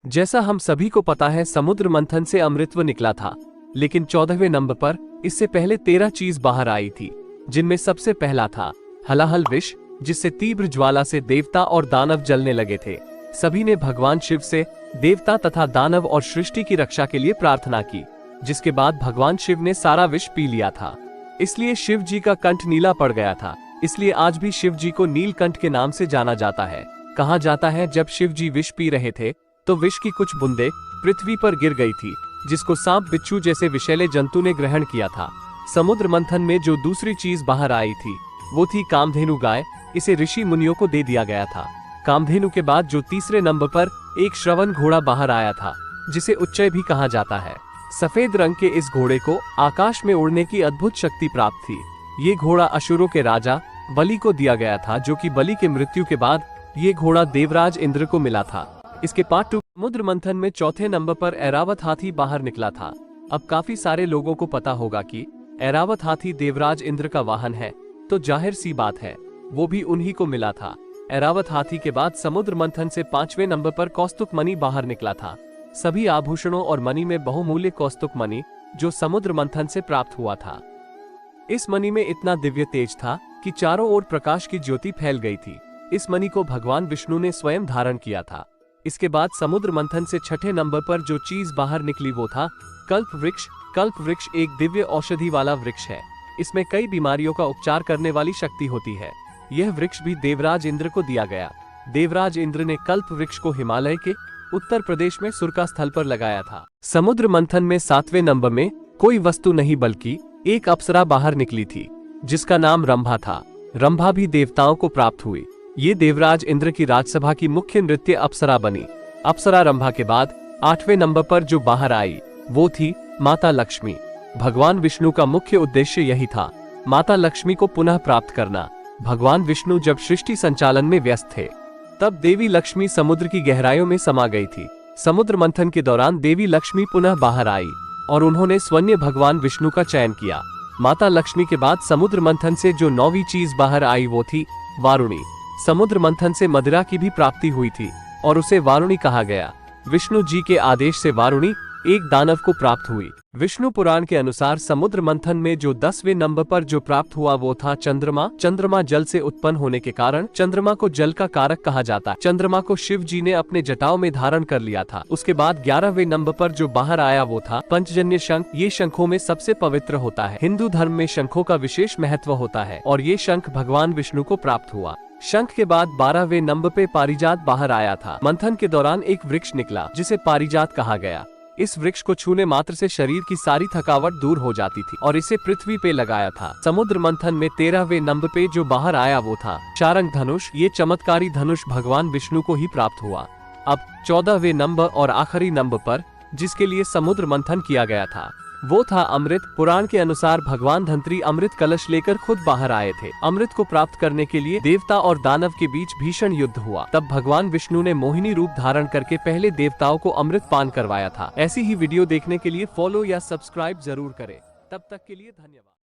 जैसा हम सभी को पता है, समुद्र मंथन से अमृतत्व निकला था, लेकिन 14वें नंबर पर इससे पहले 13 चीज बाहर आई थी, जिनमें सबसे पहला था हलाहल विष, जिससे तीव्र ज्वाला से देवता और दानव जलने लगे थे। सभी ने भगवान शिव से देवता तथा दानव और सृष्टि की रक्षा के लिए प्रार्थना की, जिसके बाद भगवान शिव ने सारा विष पी लिया था। इसलिए शिव जी का कंठ नीला पड़ गया था। इसलिए आज भी शिव जी को नीलकंठ के नाम से जाना जाता है। कहा जाता है, जब शिव जी विष पी रहे थे तो विष की कुछ बूंदें पृथ्वी पर गिर गई थी, जिसको सांप बिच्छू जैसे विषैले जंतु ने ग्रहण किया था। समुद्र मंथन में जो दूसरी चीज बाहर आई थी वो थी कामधेनु गाय। इसे ऋषि मुनियों को दे दिया गया था। कामधेनु के बाद जो तीसरे नंबर पर एक श्रवण घोड़ा बाहर आया था, जिसे उच्चय भी कहा जाता है। सफेद रंग के इस घोड़े को आकाश में उड़ने की अद्भुत शक्ति प्राप्त थी। ये घोड़ा असुरों के राजा बलि को दिया गया था, जो कि बलि के मृत्यु के बाद ये घोड़ा देवराज इंद्र को मिला था। इसके पार्ट 2 समुद्र मंथन में चौथे नंबर पर ऐरावत हाथी बाहर निकला था। अब काफी सारे लोगों को पता होगा कि ऐरावत हाथी देवराज इंद्र का वाहन है, तो जाहिर सी बात है वो भी उन्हीं को मिला था। ऐरावत हाथी के बाद समुद्र मंथन से 5वें नंबर पर कौस्तुभ मणि बाहर निकला था। सभी आभूषणों और मणि में बहुमूल्य कौस्तुभ मणि जो समुद्र मंथन से प्राप्त हुआ था। इस मणि में इतना दिव्य तेज था कि चारों ओर प्रकाश की ज्योति फैल गई थी। इस मणि को भगवान विष्णु ने स्वयं धारण किया था। इसके बाद समुद्र मंथन से 6ठे नंबर पर जो चीज बाहर निकली वो था कल्प वृक्ष। कल्प वृक्ष एक दिव्य औषधि वाला वृक्ष है। इसमें कई बीमारियों का उपचार करने वाली शक्ति होती है। यह वृक्ष भी देवराज इंद्र को दिया गया। देवराज इंद्र ने कल्प वृक्ष को हिमालय के उत्तर प्रदेश में सुरका स्थल पर लगाया था। समुद्र मंथन में 7वें नंबर में कोई वस्तु नहीं बल्कि एक अप्सरा बाहर निकली थी, जिसका नाम रंभा था। रंभा भी देवताओं को प्राप्त हुई। ये देवराज इंद्र की राजसभा की मुख्य नृत्य अप्सरा बनी। अप्सरा रंभा के बाद 8वें नंबर पर जो बाहर आई वो थी माता लक्ष्मी। भगवान विष्णु का मुख्य उद्देश्य यही था, माता लक्ष्मी को पुनः प्राप्त करना। भगवान विष्णु जब सृष्टि संचालन में व्यस्त थे, तब देवी लक्ष्मी समुद्र की गहराइयों में समा गई थी। समुद्र मंथन के दौरान देवी लक्ष्मी पुनः बाहर आई और उन्होंने स्वयं भगवान विष्णु का चयन किया। माता लक्ष्मी के बाद समुद्र मंथन से जो 9वीं चीज बाहर आई वो थी वारुणी। समुद्र मंथन से मदिरा की भी प्राप्ति हुई थी और उसे वारुणी कहा गया। विष्णु जी के आदेश से वारुणी एक दानव को प्राप्त हुई। विष्णु पुराण के अनुसार समुद्र मंथन में जो 10वें नंबर पर जो प्राप्त हुआ वो था चंद्रमा। चंद्रमा जल से उत्पन्न होने के कारण चंद्रमा को जल का कारक कहा जाता है। चंद्रमा को शिव जी ने अपने जटाओं में धारण कर लिया था। उसके बाद 11वें नंबर पर जो बाहर आया वो था पंचजन्य शंख। ये शंखों में सबसे पवित्र होता है। हिंदू धर्म में शंखों का विशेष महत्व होता है और ये शंख भगवान विष्णु को प्राप्त हुआ। शंख के बाद 12वें नंबर पे पारिजात बाहर आया था। मंथन के दौरान एक वृक्ष निकला जिसे पारिजात कहा गया। इस वृक्ष को छूने मात्र से शरीर की सारी थकावट दूर हो जाती थी और इसे पृथ्वी पे लगाया था। समुद्र मंथन में 13वें नंबर पे जो बाहर आया वो था शारंग धनुष। ये चमत्कारी धनुष भगवान विष्णु को ही प्राप्त हुआ। अब 14वें नंबर और आखिरी नंबर पर जिसके लिए समुद्र मंथन किया गया था वो था अमृत। पुराण के अनुसार भगवान धनत्री अमृत कलश लेकर खुद बाहर आए थे। अमृत को प्राप्त करने के लिए देवता और दानव के बीच भीषण युद्ध हुआ। तब भगवान विष्णु ने मोहिनी रूप धारण करके पहले देवताओं को अमृत पान करवाया था। ऐसी ही वीडियो देखने के लिए फॉलो या सब्सक्राइब जरूर करें। तब तक के लिए धन्यवाद।